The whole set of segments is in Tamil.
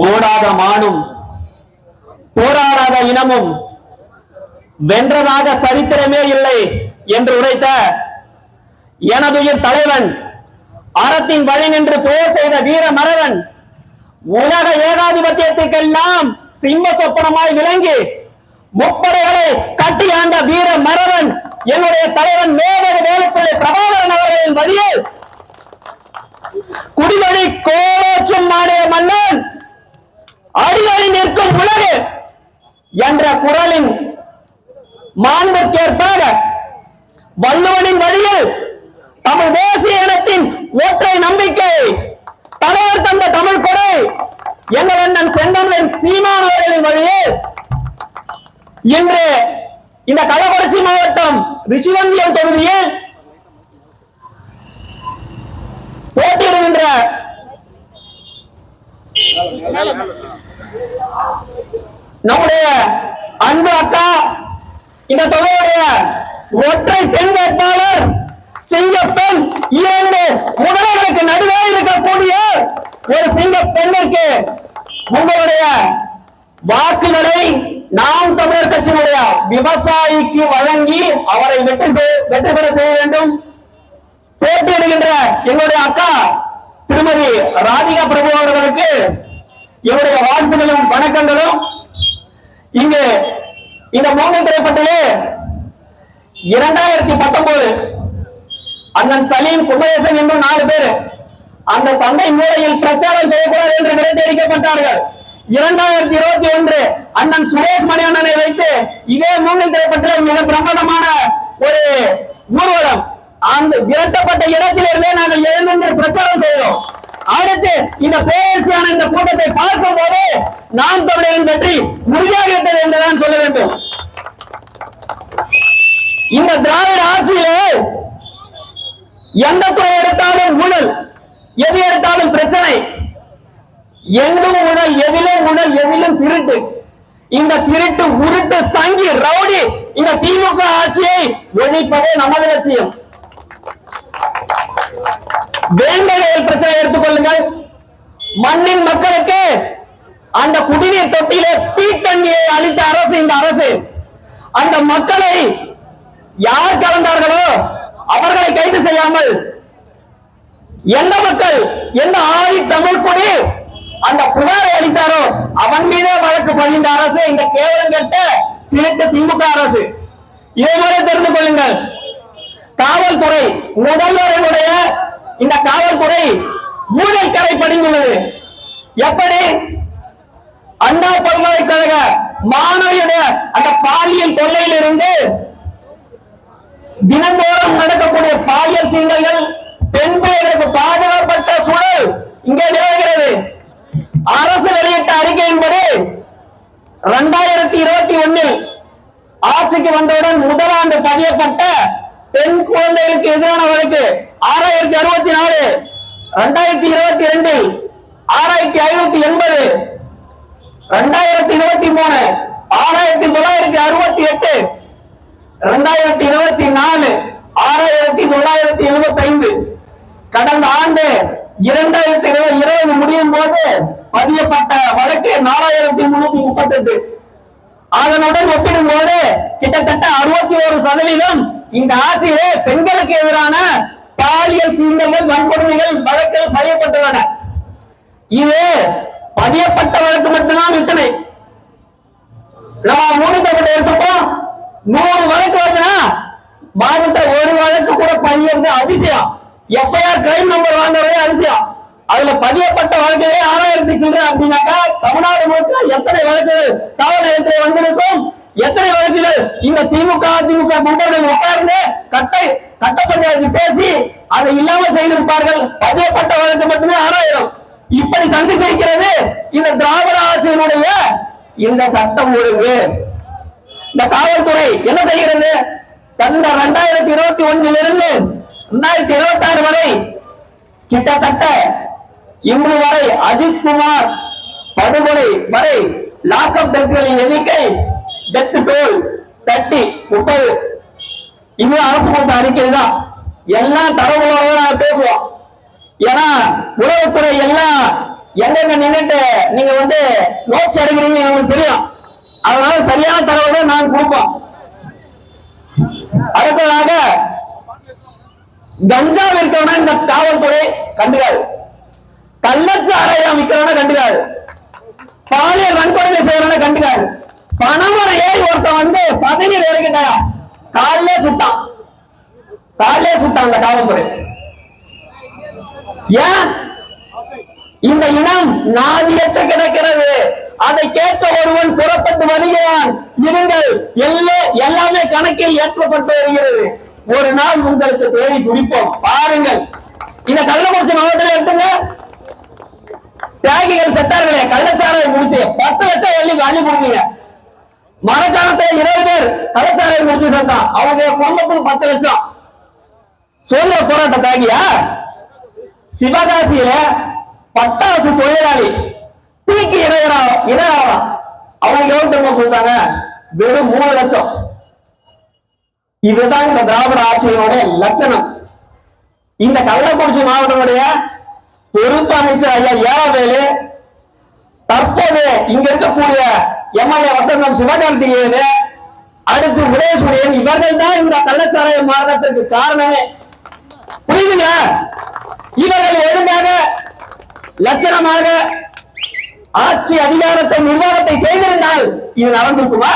ஓடாத மானும் போராடாத இனமும் வென்றதாக சரித்திரமே இல்லை என்று உரைத்த எனதுயிர் தலைவன், அறத்தின் வழி நின்று போர் செய்த வீர மறவன், உலக ஏகாதிபத்தியத்திற்கெல்லாம் சிம்ம சொப்பனமாய் விளங்கி முப்படைகளை கட்டி ஆண்ட வீர மறவன் என்னுடைய தலைவன் மேதகு வேலுப்பிள்ளை பிரபாகரன் அவர்களின் வழியில் குடிவழி கோலோச்சும் நாடைய மன்னன் அடியடி நிற்கும் உலகு என்ற குரலின் மாண்புக்கேற்பாக வள்ளுவனின் வழியில் தமிழ் தேசிய இனத்தின் ஒற்றை நம்பிக்கை தலைவர் தந்த தமிழ் கொடை எங்கள் செந்தமிழன் சீமான் அவர்களின் வழியில் இன்று இந்த கள்ளக்குறிச்சி மாவட்டம் ரிஷிவந்தியம் தொகுதியில் போட்டியிடுகின்ற நம்முடைய அன்பு அக்கா, இந்த தொகையுடைய ஒற்றை பெண் வேட்பாளர் சிங்கப்பெண், 2 முதல்வர்களுக்கு நடுவே இருக்கக்கூடிய ஒரு சிங்கப்பெண்ணுக்கு உங்களுடைய வாக்குகளை நாம் தமிழர் கட்சியினுடைய விவசாயிக்கு வழங்கி அவரை வெற்றி பெற செய்ய வேண்டும். போட்டியிடுகின்ற எங்களுடைய அக்கா திருமதி ராதிகா பிரபு அவர்களுக்கு என்னுடைய வாழ்த்துக்களும் வணக்கங்களும். இங்கு இந்த மோகன் திரைப்பட்டிலே 2019 அண்ணன் சலீம் குபேசன் என்று 4 பேர் அந்த சந்தை மூலையில் பிரச்சாரம் செய்யக்கூடாது என்று நிலைத்தெரிக்கப்பட்டார்கள். 2021 அண்ணன் சுரேஷ் மணியண்ணனை வைத்து இதே மோகன் திரைப்பட்டில் மிக பிரமாண்டமான ஒரு ஊர்வலம் அந்த விரட்டப்பட்ட இடத்திலிருந்தே நாங்கள் எழுந்து பிரச்சாரம் செய்தோம். அடுத்து இந்த பேரரசியான இந்த கூட்டத்தை பார்க்கும் போது நாம் தமிழரின் வெற்றி உறுதியாகிவிட்டது என்றுதான் சொல்ல வேண்டும். இந்த திராவிட ஆட்சியிலே எந்த துறை எடுத்தாலும் ஊழல், எது எடுத்தாலும் பிரச்சனை, எங்கும் ஊழல், எதிலும் ஊழல், எதிலும் திருட்டு. இந்த திருட்டு உருட்டு சங்கி ரவுடி இந்த திமுக ஆட்சியை ஒழிப்பதே நமது லட்சியம். வேண்டைகள் பிரச்சனை எடுத்துக் கொள்ளுங்கள். மண்ணின் மக்களுக்கு அந்த குடிநீர் தொட்டியிலே பீ தண்ணியை அளித்த அரசு இந்த அரசு. அந்த மக்களை யார் கலந்தார்களோ அவர்களை கைது செய்யாமல் எந்த மக்கள் எந்த ஆதி தமிழ் கொடி அந்த புகாரை அளித்தாரோ அவன் மீதே வழக்கு பதிந்த அரசு இந்த கேவலம் கெட்ட திருட்டு திமுக அரசு. இதே மாதிரி தெரிந்து கொள்ளுங்கள். காவல்துறை முதல்வருடைய இந்த காவல்துறை ஊழல் கரை படிந்துள்ளது. எப்படி? அண்ணா பல்கலைக்கழக மாணவியுடைய அந்த பாலியல் தொல்லையில் இருந்து தினந்தோறும் நடக்கக்கூடிய பாலியல் சீண்டல்கள், பெண் பிள்ளைகளுக்கு பாதுகாப்பற்ற சூழல் இங்கே நிலவுகிறது. அரசு வெளியிட்ட அறிக்கையின்படி 2021 ஆட்சிக்கு வந்தவுடன் முதலாண்டு பதியப்பட்ட பெண் குழந்தைகளுக்கு எதிரான வழக்கு 6064, 2022 6580, 2023 6968, 2024 6975. கடந்த ஆண்டு 2020 முடியும் போது பதியப்பட்ட வழக்கு 4338. அதனுடன் ஒப்பிடும் போது கிட்டத்தட்ட 61% இந்த ஆட்சியிலே பெண்களுக்கு எதிரான பாலியல் சீண்டல்கள், வன்கொடுமைகள் வழக்குகள் பதியப்பட்டுள்ளன. இது பதியப்பட்ட வழக்கு மட்டும்தான் இத்தனை. நம்ம மூணிக்கப்பட்ட எடுத்துப்போம், 100 வழக்கு வருதுன்னா பாதித்த ஒரு வழக்கு கூட பதியறது அதிசயம். எஃப்ஐஆர் கிரைம் நம்பர் வாங்குறதே அதிசயம். அதுல பதியப்பட்ட வழக்குகளே 6000 சில்லறை அப்படின்னாக்கா தமிழ்நாடு முழுக்க எத்தனை வழக்குகள் காவல் நிலையத்திலே வந்திருக்கும்? எத்தனை வழக்குகள் இந்த திமுக அதிமுக குண்டர்கள் உட்கார்ந்து கட்ட பஞ்சாயத்து பேசி அதை இல்லாமல் செய்திருப்பார்கள்? பதியப்பட்ட வழக்கு மட்டுமே 6000. இப்படி சந்தி செய்கிறது இந்த திராவிட ஆட்சியினுடைய இந்த சட்டம் ஒழுங்கு. இந்த காவல்துறை என்ன செய்கிறது? கடந்த 2021 இருந்து 2026 வரை கிட்டத்தட்ட இன்று வரை அஜித்குமார் படுகொலை வரை லாக்அப் டெத்களின் எண்ணிக்கை டெத் டோல் 30. இது அரசு கொடுத்த அறிக்கை தான். எல்லாம் தரவுகளோட நாங்க பேசுவோம். ஏன்னா உளவுத்துறை எல்லாம் எங்க நின்றுட்டு நீங்க வந்து நோட்ஸ் எடுக்கிறீங்க எனக்கு தெரியும். அதனால சரியான தகவலை நான் கொடுப்போம். அடுத்ததாக கஞ்சா விற்கிறவன இந்த காவல்துறை கண்டுக்காது, கள்ளச்சாராயம் விற்கிறவன கண்டுக்காது, பாலியல் வன்கொடுமை செய்யறவன கண்டுக்காது. பணமரம் ஏறி ஒருத்தன் வந்து பதவியில் இறங்கிட்டா காலிலே சுட்டான் அந்த காவல்துறை. ஏன் இந்த இனம் நாதியற்ற கிடக்கிறது? அதை கேட்க ஒருவன் புறப்பட்டு வருகிறான். இருங்கள், எல்லாமே கணக்கில் ஏற்றப்பட்டு வருகிறது. ஒரு நாள் உங்களுக்கு தேடி பிடிப்போம், பாருங்கள். இந்த கள்ளக்குறிச்சி மாவட்டத்தில் எடுத்துங்க, தியாகிகள் செத்தார்களே கள்ளச்சாராயம் முடிச்சு 10 லட்சம் அள்ளி கொடுத்தீங்க. மரக்காணத்தில் 20 பேர் கள்ளச்சாராயம் முடிச்சு செத்தான், அவங்க குடும்பத்துக்கு 10 லட்சம். சுதந்திர போராட்ட தியாகியா? சிவகாசியில பட்டாசு தொழிலாளி தூக்கி இடையாறாம், அவங்க எவ்வளவு கொடுத்தாங்க? வெறும் 3 லட்சம். இதுதான் இந்த திராவிட ஆட்சியினுடைய லட்சணம். இந்த கள்ளக்குறிச்சி மாவட்டமுடைய பொறுப்பு அமைச்சர் ஐயா ஏவாவேலு, தற்போது இங்க இருக்கக்கூடிய எம்எல்ஏ வசந்தம் சிவகார்த்திகேயன், அடுத்து உதயசூரியன், இவர்கள் தான் இந்த கள்ளச்சாராய மரணத்திற்கு காரணமே. புரியுதுங்களா? இவர்கள் ஒழுங்காக லட்சணமாக ஆட்சி அதிகாரத்தை நிர்வாகத்தை செய்திருந்தால் இது நடந்திருக்குமா?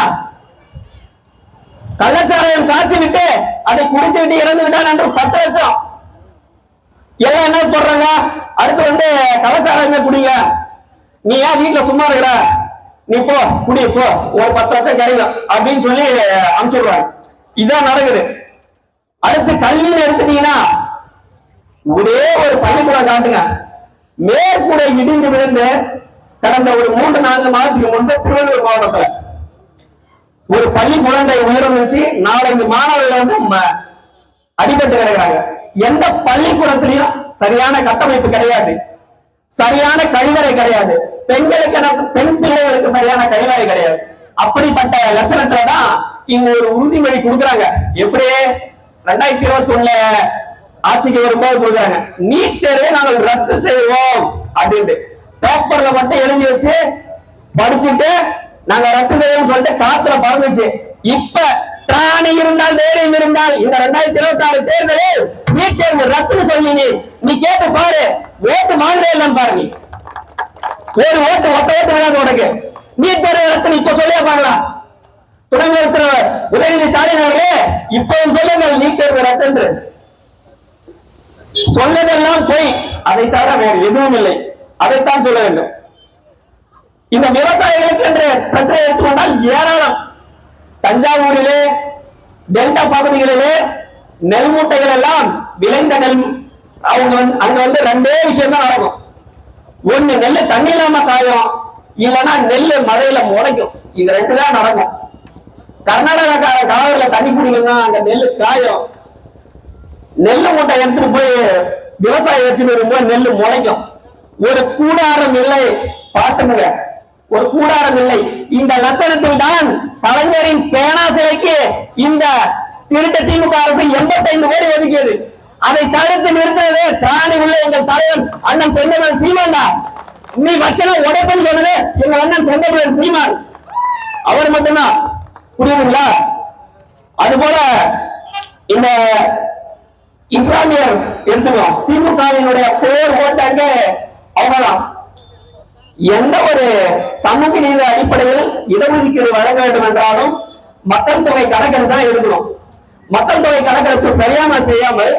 கள்ளச்சாராயம் காய்ச்சி விட்டு அதை குடித்து விட்டு இறந்து விட்டான் என்று 10 லட்சம். எல்லாம் என்ன போடுறாங்க? அடுத்து வந்து கள்ளச்சாராயமே குடிங்க, நீ ஏன் வீட்டுல சும்மா இருக்கிற, நீ போ குடி, போ ஒரு 10 லட்சம் கிடைக்கும் அப்படின்னு சொல்லி அனுப்பிச்சுடுறாங்க. இதான் நடக்குது. அடுத்து கல்வின்னு எடுத்துட்டீங்கன்னா ஒரே ஒரு பள்ளிக்கூடம் காட்டுங்க, மேற்கூடை இடிந்து விழுந்து கடந்த ஒரு 3-4 மாதத்துக்கு முன்பு திருவள்ளூர் மாவட்டத்தில் ஒரு பள்ளி குழந்தை உயிரிழந்துச்சு. 4-5 மாணவர்கள் வந்து அடிபட்டு கிடக்கிறாங்க. எந்த பள்ளிக்கூடத்திலையும் சரியான கட்டமைப்பு கிடையாது, சரியான கழிவறை கிடையாது, பெண் பிள்ளைகளுக்கு சரியான கழிவறை கிடையாது. அப்படிப்பட்ட லட்சணத்துலதான் இங்க ஒரு உறுதிமொழி கொடுக்குறாங்க. எப்படி 2021 ஆட்சிக்கு வரும்போது கொடுக்குறாங்க, நீட் தேர்வை நாங்கள் ரத்து செய்வோம் அப்படின்ட்டு பேப்பர்ல மட்டும் எழுதி வச்சு படிச்சுட்டு நாங்க ரத்து செய்வோம் சொல்லிட்டு காத்துல பறந்துச்சு. இப்ப திராணி இருந்தால் தைரியம் இருந்தால் இந்த 2026 தேர்தலில் நீட் தேர்வு ரத்துன்னு சொல்லி நீ கேட்டு பாரு, ஓட்டு வாங்குறே இல்லன்னு பாரு. நீ ஒரு ஓட்டு விடாது உனக்கு. நீட் தேர்வு ரத்துன்னு இப்ப சொல்லியா பாக்கலாம். துணை முதலமைச்சர் உதயநிதி ஸ்டாலின் அவர்களே, இப்பவும் சொல்லுங்கள் நீட் தேர்வு ரத்து என்று. சொன்னதெல்லாம் போய், அதை தவிர வேறு எதுவும் இல்லை, அதைத்தான் சொல்ல வேண்டும். இந்த விவசாயிகளுக்கு என்று பிரச்சனை எடுத்துக்கொண்டால் ஏராளம். தஞ்சாவூரிலே டெல்டா பகுதிகளிலே நெல் மூட்டைகள் எல்லாம் விளைந்த நெல், அவங்க அங்க வந்து 2 விஷயம் தான் நடக்கும். ஒண்ணு நெல்லு தண்ணி இல்லாம காயும், இல்லைன்னா நெல்லு மழையில முளைக்கும். இது 2 தான் நடக்கும். கர்நாடகாக்கார காவிரில தண்ணி குடிக்கணும்னா அங்க நெல்லு காயும். நெல்லு மூட்டை எடுத்துட்டு போய் விவசாயி வச்சுட்டு வரும்போது நெல்லு முளைக்கும். ஒரு கூடாரம் இல்லை, பார்த்துங்க, ஒரு கூடாரம் இல்லை. இந்த லட்சணத்தில் தான் கலைஞரின் பேனா சிலைக்கு இந்த திருட்ட திமுக அரசு 85 கோடி ஒதுக்கியது. அதை தடுத்து நிறுத்தினது திராணி உள்ள எங்கள் தலைவர் அண்ணன் செந்தமிழன் சீமான்டா. நீ வச்சன உடைப்புன்னு சொன்னது எங்க அண்ணன் செந்தமிழன் சீமான், அவர் மட்டும்தான். புரியுதுங்களா? அதுபோல இந்த இஸ்லாமியர் எடுத்துக்கோம், திமுகவினுடைய பேர் ஓட்டாங்க அவங்கதான். எந்த ஒரு சமூக நீதி அடிப்படையில் இடஒதுக்கீடு வழங்க வேண்டும் என்றாலும் மக்கள் தொகை கணக்கெடுப்பு தான் எடுக்கணும். மக்கள் தொகை கணக்கெடுப்பு சரியாம செய்யாமல்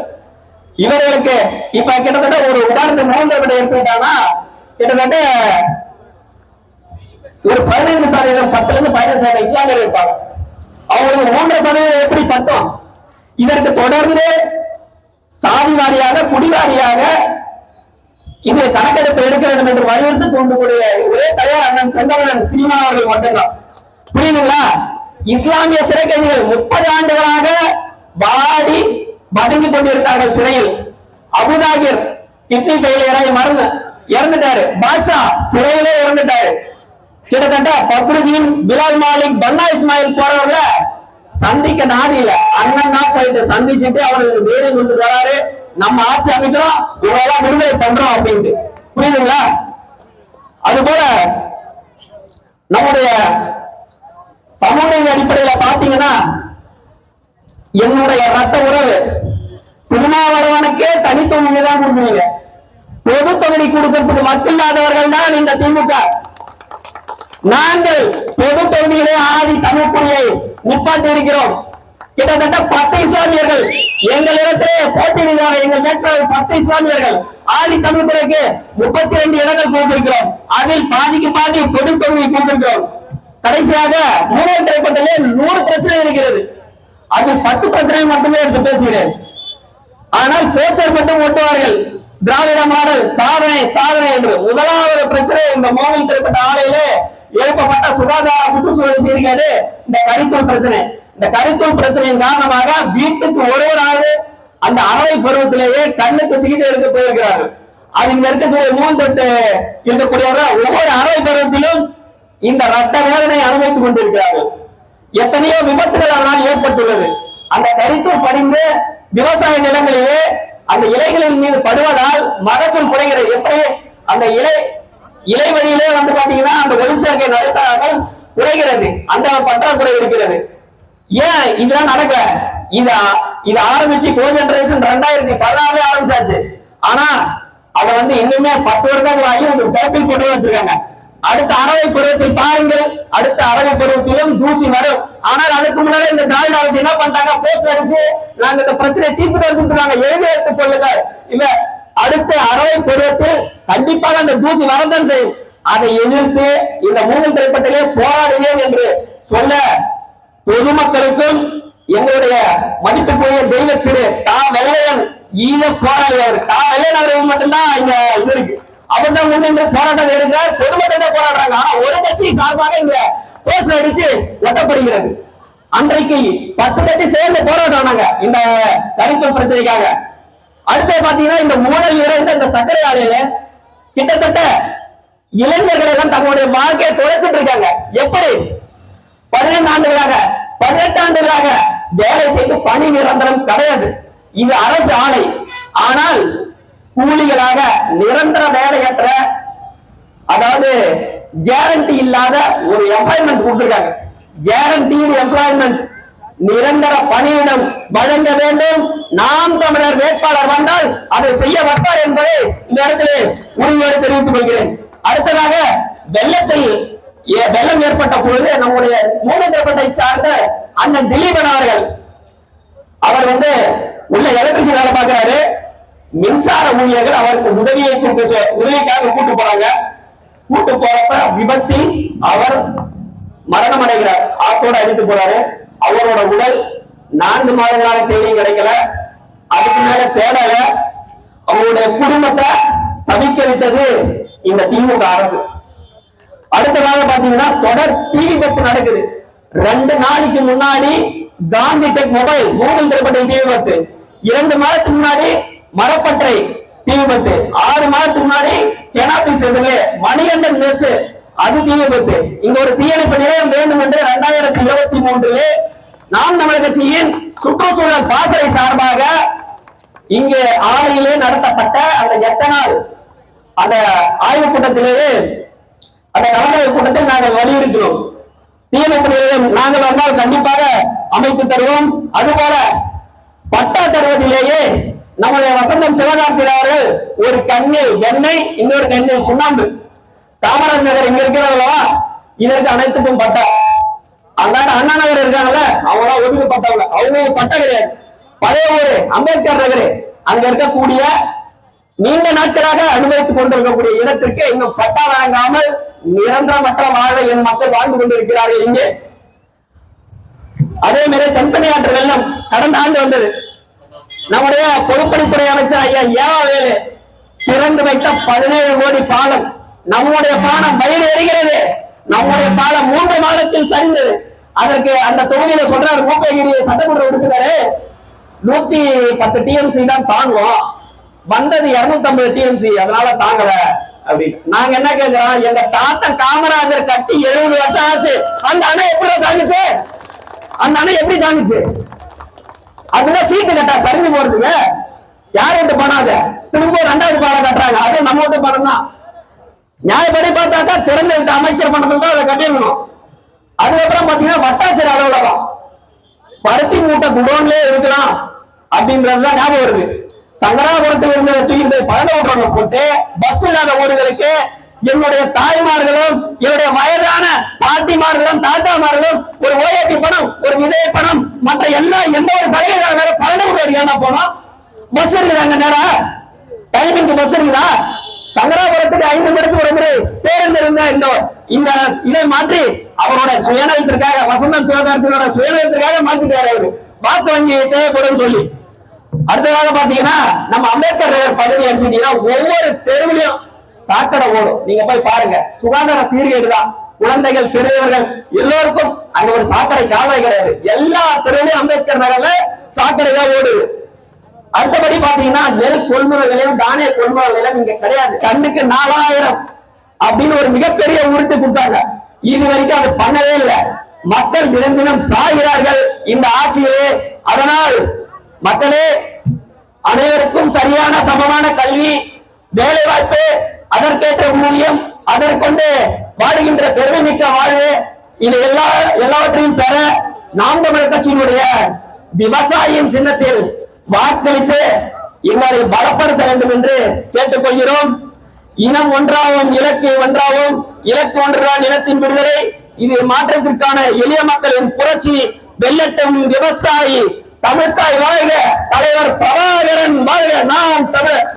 இவர்களுக்கு இப்ப கிட்டத்தட்ட ஒரு உதாரணத்துக்கு மூன்றை எடுத்துக்கிட்டாங்கன்னா கிட்டத்தட்ட ஒரு 15% 10-15% இஸ்லாமியர் இருப்பாங்க. அவங்களுக்கு 3% எப்படி பட்டம்? இதற்கு தொடர்ந்து சாதி வாரியாக குடிவாரியாக இது கணக்கெடுப்பு எடுக்க வேண்டும் என்று வலியுறுத்தி தூண்டக்கூடிய ஒரே தயார் அண்ணன் செந்தமிழன் சீமான் அவர்கள் மட்டும்தான். புரியுதுங்களா? இஸ்லாமிய சிறை கைதிகள் 30 ஆண்டுகளாக வாடி பதுங்கி கொண்டிருந்தார்கள் சிறையில். அபுதாகிர் கிட்னி ஃபெயிலியராய் இறந்துட்டாரு. பாஷா சிறையிலே இறந்துட்டாரு. கிட்டத்தட்ட பக்ருதீன், பிலால் மாலிக், பன்னா இஸ்மாயில் போறவர்கள சந்திக்க நாதி இல்ல. அண்ணன் தான் போயிட்டு சந்திச்சுட்டு அவர்களுக்கு தைரியம் கொடுத்துட்டு வராரு, நம்ம ஆட்சி அமைக்கிறோம், இவெல்லாம் விடுதலை பண்றோம் அப்படின்ட்டு. புரியுதுங்களா? அதுபோல நம்முடைய சமூக அடிப்படையில பாத்தீங்கன்னா என்னுடைய ரத்த உறவு திருமாவளவனுக்கே தனித்தொகுதி தான் கொடுக்குறீங்க. பொது தொகுதி கொடுக்கிறதுக்கு மக்கில்லாதவர்கள் தான் இந்த திமுக. நாங்கள் பொது தொகுதியிலே ஆதி தமிழ்குடியை நிப்பாட்டி இருக்கிறோம். கிட்டத்தட்ட 10 இஸ்லாமியர்கள் எங்களிடத்திலே போட்டியிடுகிறார். எங்கள் வேட்பாளர் 10 இஸ்லாமியர்கள் ஆதி தமிழ்குடிக்கு 32 இடங்கள் கொடுத்திருக்கிறோம். அதில் பாதிக்கு பாதி பொது தொகுதியை கொடுத்திருக்கிறோம். கடைசியாக மூணாவது திரைப்படத்திலே 100 பிரச்சனை இருக்கிறது. அது 10 பிரச்சனை மட்டுமே எடுத்து பேசுகிறேன். ஆனால் போஸ்டர் மட்டும் ஒட்டுவார்கள். திராவிட மாடல் சாதனை சாதனை என்று. முதலாவது பிரச்சனை இந்த மோகன் திரைப்பட்ட ஆலையிலே எழுப்பப்பட்ட சுகாதார சுற்றுச்சூழல் சீர்கேடு, இந்த கரித்தூள் பிரச்சனை. இந்த கரித்தூள் பிரச்சனையின் காரணமாக வீட்டுக்கு ஒருவராவது அந்த அறவை பருவத்திலேயே கண்ணுக்கு சிகிச்சை எடுக்க போயிருக்கிறார்கள். அது இங்க இருக்கக்கூடிய மூன் தொட்டு இருக்கக்கூடியவர்கள் ஒவ்வொரு அறவை பருவத்திலும் இந்த ரத்த வேதனை அனுபவித்துக் கொண்டிருக்கிறார்கள். எத்தனையோ விபத்துகள் அதனால் ஏற்பட்டுள்ளது. அந்த கரித்தூள் படிந்து விவசாய நிலங்களிலே அந்த இலைகளின் மீது படுவதால் மகசூல் குறைகிறது. எப்படி அந்த இலை வழியிலே வந்து பாத்தீங்கன்னா அந்த ஒளிச்சேர்க்கை நடத்தாமல் குறைகிறது. அந்த பற்றாக்குறை இருக்கிறது. ஏன் இதெல்லாம் நடக்கல? இத ஆரம்பிச்சு கோஜெனரேஷன் 2016 ஆரம்பிச்சாச்சு. ஆனா அதை வந்து இன்னுமே 10 வருடங்கள் ஆகி ஒரு பேப்பில் போட்டு வச்சிருக்காங்க. அடுத்த அறவை பருவத்தில் பாருங்கள், அடுத்த அறவை பருவத்திலும் தூசி வரும். ஆனால் அதுக்கு முன்னாடி இந்த திராவிட அரசு என்ன பண்ணிட்டாங்க? போஸ்ட் அடிச்சு நாங்க இந்த பிரச்சனையை தீர்த்து கொடுத்துருக்காங்க, எழுதி வைத்துக் கொள்ளுங்கள். இவ அடுத்த அறவை பருவத்தில் கண்டிப்பாக அந்த தூசி வரதான் செய்யும். அதை எதிர்த்து இந்த மூணு திரைப்பட்டிலே போராடுவேன் என்று சொல்ல பொதுமக்களுக்கும் எங்களுடைய மதிப்புக்குரிய தெய்வ திரு தா வெள்ளையன் ஈழ போராடியவர் தா வெள்ளையன் அவர்கள் மட்டும்தான் இங்க இது இருக்கு. அவர் தான் முன்னின்று போராட்டம் இருக்கிறார். பொதுமக்கள் தான் போராடுறாங்க. ஆனா ஒரு கட்சி சார்பாக இங்க போஸ்டர் அடிச்சு ஒட்டப்படுகிறது. அன்றைக்கு 10 கட்சி சேர்ந்து போராடினாங்க இந்த கரித்தூள் பிரச்சனைக்காக. அடுத்து பாத்தீங்கன்னா இந்த மூடல் இறைந்த இந்த சர்க்கரை ஆலையில கிட்டத்தட்ட இளைஞர்கள் எல்லாம் தங்களுடைய வாழ்க்கையை தொலைச்சிட்டு இருக்காங்க. எப்படி? 15 ஆண்டுகளாக 18 ஆண்டுகளாக வேலை செய்து பணி நிரந்தரம் கிடையாது. இது அரசு ஆலை. ஆனால் கூலிகளாக நிரந்தர வேலையற்ற, அதாவது கேரண்டி இல்லாத ஒரு எம்ப்ளாய்மெண்ட் கொடுத்திருக்காங்க. கேரண்டீடு எம்ப்ளாய்மெண்ட், நிரந்தர பணியிடம் வழங்க வேண்டும். நாம் தமிழர் வேட்பாளர் வந்தால் அதை செய்ய வைப்பார் என்பதை இந்த இடத்திலே உறுதியோடு தெரிவித்துக் கொள்கிறேன். அடுத்ததாக வெள்ளம் ஏற்பட்ட பொழுது நம்முடைய மூலத்திரப்பட்டை சார்ந்த அண்ணன் திலீபன் அவர்கள், அவர் வந்து உள்ள எலக்ட்ரிஷியன் வேலை பார்க்கிறாரு. மின்சார ஊழியர்கள் அவருக்கு உதவிக்காக கூட்டு போறாங்க. கூட்டு போறப்ப விபத்தில் அவர் மரணம் அடைகிறார். ஆத்தோட அடித்து போறாரு. அவரோட உடல் 4 மாதங்களாக தேடியும் கிடைக்கல. அதுக்கு மேல தேடல. அவருடைய குடும்பத்தை தவிக்க விட்டது இந்த திமுக அரசு. அடுத்ததாக பாத்தீங்கன்னா தொடர் தீ விபத்து நடக்குது. 2 நாளைக்கு முன்னாடி காந்தி டெக் மொபைல் மூங்கில் திரைப்பட்டில் தீ விபத்து. 2 மாதத்துக்கு முன்னாடி மரப்பற்றை தீ விபத்து. 6 மாதத்துக்கு முன்னாடி கெனாபிஸ் மணிகண்டன் மெஸ் அது தீ விபத்து. இங்க ஒரு தீயணைப்பு நிலையம் வேண்டும் என்று 2023 நாம் தமிழர் கட்சியின் சுற்றுச்சூழல் பாசறை சார்பாக இங்கே ஆலையிலே நடத்தப்பட்ட அந்த எத்தனால் அந்த ஆய்வுக் கூட்டத்திலேயே அந்த கலந்தாய்வு கூட்டத்தில் நாங்கள் வலியுறுத்தினோம். தீயணைப்பு நிலையம் நாங்கள் வந்தால் கண்டிப்பாக அமைத்து தருவோம். அதுபோல பட்டா தருவதிலேயே நம்முடைய வசந்தம் சிவகார்த்திகேயன் அவர்கள் ஒரு கண்ணில் எண்ணெய், இன்னொரு கண்ணில் சுண்ணாம்பு. காமராஜ் நகர் இங்க இருக்கிறதல்லவா, இதற்கு அனைத்துக்கும் பட்டா. அந்தாண்ட அண்ணா நகர் இருக்காங்கல்ல, அவங்க ஒதுக்கப்பட்டவங்க, அவங்க பட்டா கிடையாது. பழைய ஊரு அம்பேத்கர் நகர், அங்க இருக்கக்கூடிய நீண்ட நாட்களாக அனுபவித்துக் கொண்டிருக்கக்கூடிய இடத்திற்கு இன்னும் பட்டா வழங்காமல் நிரந்தரமற்ற வாழ்வை என் மக்கள் வாழ்ந்து கொண்டிருக்கிறார்கள். இங்கே அதே மாதிரி தென்பெண்ணையாற்று வெள்ளம் கடந்த ஆண்டு வந்தது. நம்முடைய பொதுப்பணித்துறை அமைச்சர் ஐயா ஏவாவேலு திறந்து வைத்த 17 கோடி பாலம். நம்முடைய பாலம் வயிறு எரிகிறது. நம்முடைய பாலம் 3 மாதத்தில் சரிந்தது. அதற்கு அந்த தொகுதியில சொல்றாரு மூப்பகிரி சட்டமன்ற உறுப்பினர் 110 டிஎம்சி தான் தாங்கும், வந்தது 250 டிஎம்சி, அதனால தாங்கல அப்படின்னு. நாங்க என்ன கேட்கிறோம்? எங்க தாத்தன் காமராஜர் கட்டி 70 வருஷம் ஆச்சு. அந்த அணை எப்படி தாங்குச்சு? அந்த அணை எப்படி தாங்குச்சு? அதுல சீட்டு கட்டா சரிஞ்சு போறதுக்கு யார் வீட்டு பணம்? அது திரும்ப 2வது பாலம் கட்டுறாங்க. அது நம்ம வீட்டு பணம் தான். நியாயப்படி பார்த்தாக்கா திறந்த விட்ட அமைச்சர் மன்றத்தில் தான் அதை கட்டிடணும். அதுக்கப்புறம் பாத்தீங்கன்னா வட்டாட்சியர் அலுவலகம் பருத்தி மூட்டை குடோன்லயே இருக்கலாம் அப்படின்றதுதான் ஞாபகம் வருது. சங்கராபுரத்தில் இருந்த தூக்கி போய் பழனூர் போட்டு பஸ் இல்லாத ஊர்களுக்கு என்னுடைய தாய்மார்களும் என்னுடைய வயதான பாட்டிமார்களும் தாத்தாமார்களும் ஒரு ஓஏபி பணம் ஒரு விதை பணம் மற்ற எந்த ஒரு சலுகைக்காக பழனூர் ஏன்னா போனோம். பஸ் இருக்குதாங்க நேரம் டைமிங்க்கு பஸ் இருக்குதா? சங்கராபுரத்துக்கு 5 மணிக்கு ஒரு முறை பேருந்து இருந்த இந்த இதை மாற்றி அவரோட சுயநலத்திற்காக வசந்தம் சிவகார்த்தியோட சுயநலத்திற்காக மாத்திட்டாரு அவரு வாக்கு வங்கி தேவைப்படும் சொல்லி. அடுத்ததாக பாத்தீங்கன்னா நம்ம அம்பேத்கர் பதவி எடுத்துட்டீங்கன்னா ஒவ்வொரு தெருவிலையும் சாக்கடை ஓடும். நீங்க போய் பாருங்க, சுகாதார சீர்கேடு தான். குழந்தைகள் பெரியவர்கள் எல்லோருக்கும் அங்க ஒரு சாக்கடை கால்வாய் கிடையாது. எல்லா தெருவிலையும் அம்பேத்கர் நகர்ல சாக்கடை தான் ஓடுது. அடுத்தபடி பாத்தீங்கன்னா நெல் கொள்முதல் நிலையம் தானிய கொள்முதல் நிலையம் இங்க கிடையாது. கண்ணுக்கு 4000 அப்படின்னு ஒரு மிகப்பெரிய உறுதி கொடுத்தாங்க. இது வரைக்கும் அது பண்ணவே இல்லை. மக்கள் தினம் தினம் சாகிறார்கள் இந்த ஆட்சியிலே. அதனால் மக்களே, அனைவருக்கும் சரியான சமமான கல்வி, வேலை வாய்ப்பு, அதற்கேற்ற ஊதியம், அதற்கொண்டு வாழுகின்ற பெருமை மிக்க வாழ்வு, இது எல்லாவற்றையும் பெற நாம் தமிழர் கட்சியினுடைய விவசாயியின் சின்னத்தில் வாக்களித்து எங்களை பலப்படுத்த வேண்டும் என்று கேட்டுக்கொள்கிறோம். இனம் ஒன்றாவும் இலக்கு ஒன்றாவும், இலக்கு ஒன்றுதான் இனத்தின் விடுதலை. இது மாற்றத்திற்கான எளிய மக்களின் புரட்சி வெல்லட்டும். விவசாயி தமிழ்த்தாய் வாழ்க, தலைவர் பிரபாகரன் வாழ்க, நாம் தமிழர்.